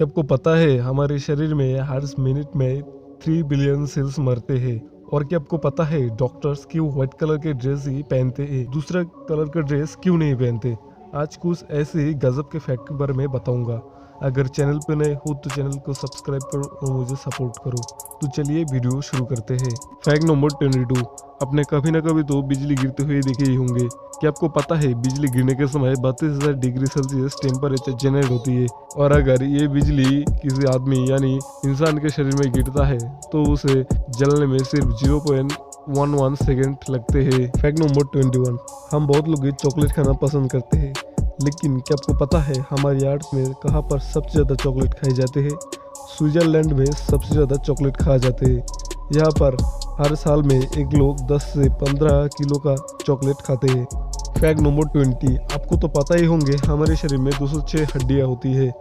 क्या आपको पता है हमारे शरीर में हर मिनट में 3 बिलियन सेल्स मरते हैं। और क्या आपको पता है डॉक्टर्स क्यों व्हाइट कलर के ड्रेस ही पहनते हैं, दूसरा कलर का ड्रेस क्यों नहीं पहनते। आज कुछ ऐसे ही गजब के फैक्ट के बारे में बताऊंगा। अगर चैनल पे नए हो तो चैनल को सब्सक्राइब करो और मुझे सपोर्ट करो। तो चलिए वीडियो शुरू करते हैं। फैक्ट नंबर 22, आपने कभी ना कभी तो बिजली गिरते हुए देखे ही होंगे। क्या आपको पता है बिजली गिरने के समय 32,000 डिग्री सेल्सियस टेम्परेचर जनरेट होती है। और अगर ये बिजली किसी आदमी यानी इंसान के शरीर में गिरता है तो उसे जलने में सिर्फ 0.11 सेकेंड लगते हैं। फैक्ट नंबर 21, हम बहुत लोग चॉकलेट खाना पसंद करते हैं, लेकिन क्या आपको पता है हमारी अर्थ में कहाँ पर सबसे ज़्यादा चॉकलेट खाए जाते हैं। स्विट्जरलैंड में सबसे ज़्यादा चॉकलेट खाए जाते हैं। यहाँ पर हर साल में एक लोग 10 से 15 किलो का चॉकलेट खाते हैं। फैक्ट नंबर 20, आपको तो पता ही होंगे हमारे शरीर में 206 हड्डियाँ होती है,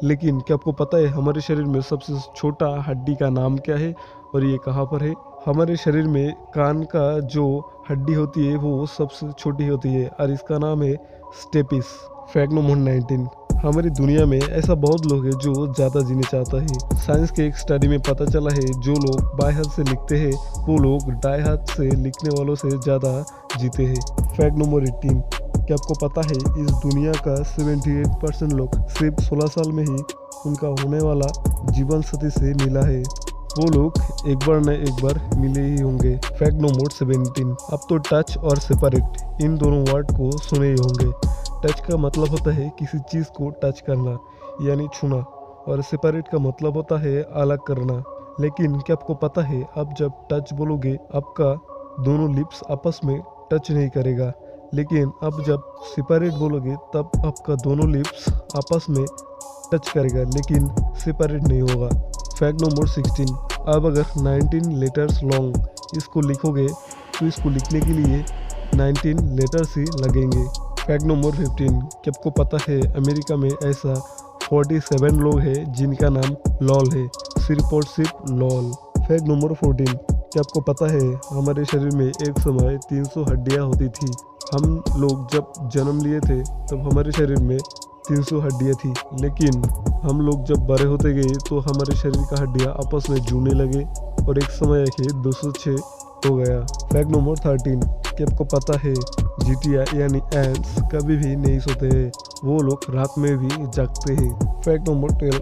लेकिन क्या आपको पता है हमारे शरीर में सबसे छोटा हड्डी का नाम क्या है और ये कहाँ पर है। हमारे शरीर में कान का जो हड्डी होती है वो सबसे छोटी होती है और इसका नाम है स्टेपिस। फैक्ट नंबर 19, हमारी दुनिया में ऐसा बहुत लोग हैं जो ज़्यादा जीने चाहता है। साइंस के एक स्टडी में पता चला है जो लोग बाएं हाथ से लिखते हैं वो लोग दाएं हाथ से लिखने वालों से ज़्यादा जीते हैं। फैक्ट नंबर 18, क्या आपको पता है इस दुनिया का 78% लोग सिर्फ 16 साल में ही उनका होने वाला जीवन साथी से मिला है। वो लोग एक बार न एक बार मिले ही होंगे। फैक्ट नंबर 17, अब तो टच और सेपरेट इन दोनों वर्ड को सुने ही होंगे। टच का मतलब होता है किसी चीज़ को टच करना यानी छूना, और सेपरेट का मतलब होता है अलग करना। लेकिन क्या आपको पता है अब जब टच बोलोगे आपका दोनों लिप्स आपस में टच नहीं करेगा, लेकिन अब जब सेपरेट बोलोगे तब आपका दोनों लिप्स आपस में टच करेगा लेकिन सेपरेट नहीं होगा। फैक्ट नंबर 16, अब अगर 19 लेटर्स लॉन्ग इसको लिखोगे तो इसको लिखने के लिए 19 लेटर्स ही लगेंगे। फैक्ट नंबर 15, क्या आपको पता है अमेरिका में ऐसा 47 लोग हैं जिनका नाम लॉल है, सिर्फ और सिर्फ लॉल। फैक्ट नंबर 14, क्या आपको पता है हमारे शरीर में एक समय 300 हड्डियाँ होती थी। हम लोग जब जन्म लिए थे तब हमारे शरीर में 300 हड्डियाँ थी, लेकिन हम लोग जब बड़े होते गए तो हमारे शरीर का हड्डियाँ आपस में जुड़ने लगे और एक समय आके 206 हो गया। फैक्ट नंबर 13, क्या आपको पता है जीटिया यानी एंट्स कभी भी नहीं सोते हैं, वो लोग रात में भी जागते हैं। फैक्ट नंबर 12,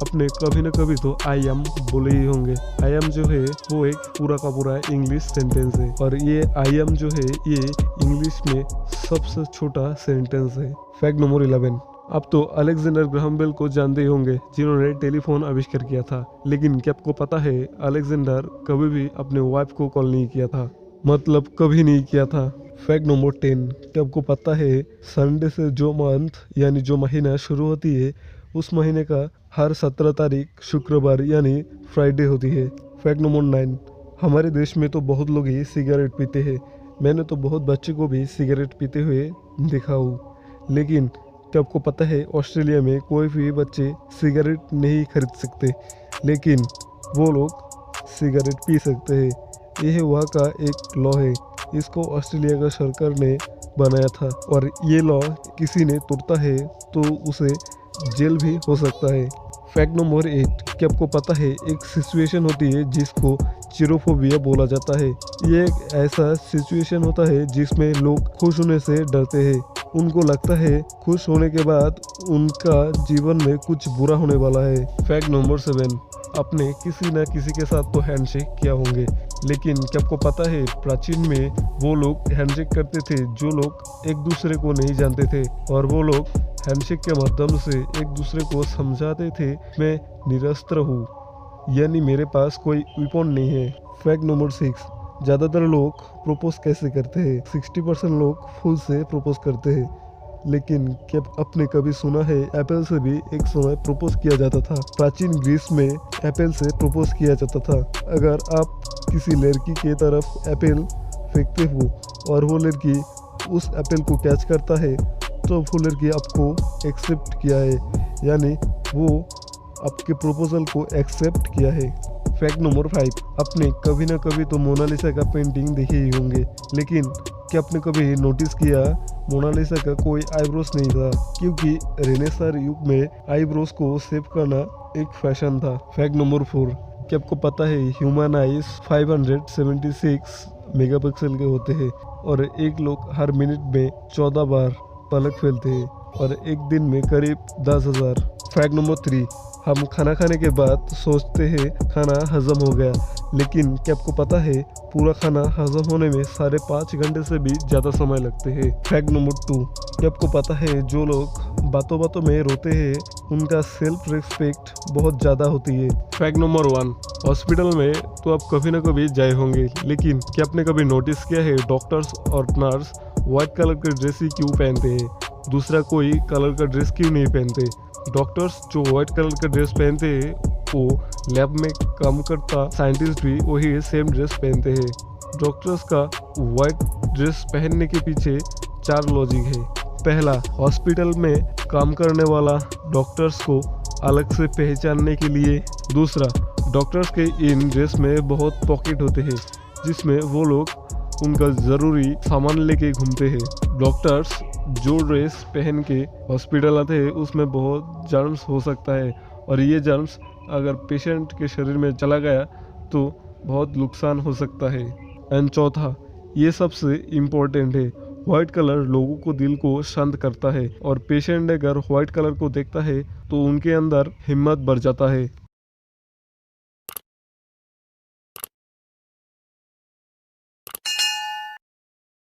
अपने कभी न कभी तो आई एम बोले ही होंगे। आई एम जो है वो एक पूरा का पूरा इंग्लिश सेंटेंस है और ये आई एम जो है ये इंग्लिश में सबसे छोटा सेंटेंस है। फैक्ट नंबर 11, अब तो अलेक्जेंडर ग्राहम बेल को जानते ही होंगे जिन्होंने टेलीफोन आविष्कार किया था, लेकिन क्या आपको पता है अलेक्जेंडर कभी भी अपने वाइफ को कॉल नहीं किया था, मतलब कभी नहीं किया था। फैक्ट नंबर 10, क्या आपको पता है संडे से जो मंथ यानी जो महीना शुरू होती है उस महीने का हर 17 तारीख शुक्रवार यानी फ्राइडे होती है। फैक्ट नंबर 9, हमारे देश में तो बहुत लोग ही सिगरेट पीते हैं। मैंने तो बहुत बच्चे को भी सिगरेट पीते हुए देखा हूँ, लेकिन क्या आपको पता है ऑस्ट्रेलिया में कोई भी बच्चे सिगरेट नहीं खरीद सकते, लेकिन वो लोग सिगरेट पी सकते हैं। यह वहाँ का एक लॉ है, इसको ऑस्ट्रेलिया का सरकार ने बनाया था और ये लॉ किसी ने तोड़ता है तो उसे जेल भी हो सकता है। फैक्ट नंबर 8, क्या आपको पता है एक सिचुएशन होती है जिसको चिरोफोबिया बोला जाता है। ये एक ऐसा सिचुएशन होता है जिसमें लोग खुश होने से डरते हैं। उनको लगता है खुश होने के बाद उनका जीवन में कुछ बुरा होने वाला है। फैक्ट नंबर 7, आपने किसी न किसी के साथ तो हैंडशेक किया होंगे, लेकिन क्या आपको पता है प्राचीन में वो लोग हैंडशेक करते थे जो लोग एक दूसरे को नहीं जानते थे, और वो लोग हैंडशेक के माध्यम से एक दूसरे को समझाते थे मैं निरस्त्र हूँ, यानी मेरे पास कोई वेपन नहीं है। फैक्ट नंबर 6, ज़्यादातर लोग प्रपोज कैसे करते हैं। 60% लोग फूल से प्रपोज करते हैं, लेकिन क्या आपने कभी सुना है एप्पल से भी एक समय प्रपोज किया जाता था। प्राचीन ग्रीस में एप्पल से प्रपोज किया जाता था। अगर आप किसी लड़की के तरफ एप्पल फेंकते हो और वो लड़की उस एप्पल को कैच करता है तो वो लड़की आपको एक्सेप्ट किया है, यानी वो आपके प्रपोजल को एक्सेप्ट किया है। फैक्ट नंबर 5, आपने कभी ना कभी तो मोनालिसा का पेंटिंग देखे ही होंगे, लेकिन क्या आपने कभी नोटिस किया मोनालिसा का कोई आईब्रोस नहीं था, क्योंकि रेनेसां युग में आईब्रोस को सेव करना एक फैशन था। फैक्ट नंबर 4, क्या आपको पता है ह्यूमन आईज 576 मेगापिक्सल के होते हैं और एक लोग हर मिनट में 14 बार पलक फैलते हैं और एक दिन में करीब 10,000। फैक्ट नंबर 3, हम खाना खाने के बाद सोचते हैं खाना हजम हो गया, लेकिन क्या आपको पता है पूरा खाना हजम होने में 5.5 घंटे से भी ज़्यादा समय लगते हैं। फैक्ट नंबर 2, क्या आपको पता है जो लोग बातों बातों में रोते हैं उनका सेल्फ रिस्पेक्ट बहुत ज़्यादा होती है। फैक्ट नंबर 1, हॉस्पिटल में तो आप कभी ना कभी जाए होंगे, लेकिन क्या आपने कभी नोटिस किया है डॉक्टर्स और नर्स व्हाइट कलर का ड्रेस ही क्यों पहनते हैं, दूसरा कोई कलर का ड्रेस क्यों नहीं पहनते? डॉक्टर्स जो व्हाइट कलर का ड्रेस पहनते हैं वो लैब में काम करता साइंटिस्ट भी वही सेम ड्रेस पहनते हैं। डॉक्टर्स का व्हाइट ड्रेस पहनने के पीछे 4 लॉजिक है। पहला, हॉस्पिटल में काम करने वाला डॉक्टर्स को अलग से पहचानने के लिए। दूसरा, डॉक्टर्स के इन ड्रेस में बहुत पॉकेट होते हैं जिसमें वो लोग उनका ज़रूरी सामान लेके घूमते हैं। डॉक्टर्स जो ड्रेस पहन के हॉस्पिटल आते हैं उसमें बहुत जर्म्स हो सकता है और ये जर्म्स अगर पेशेंट के शरीर में चला गया तो बहुत नुकसान हो सकता है। एंड चौथा, ये सबसे इम्पोर्टेंट है, व्हाइट कलर लोगों को दिल को शांत करता है और पेशेंट अगर व्हाइट कलर को देखता है तो उनके अंदर हिम्मत बढ़ जाता है।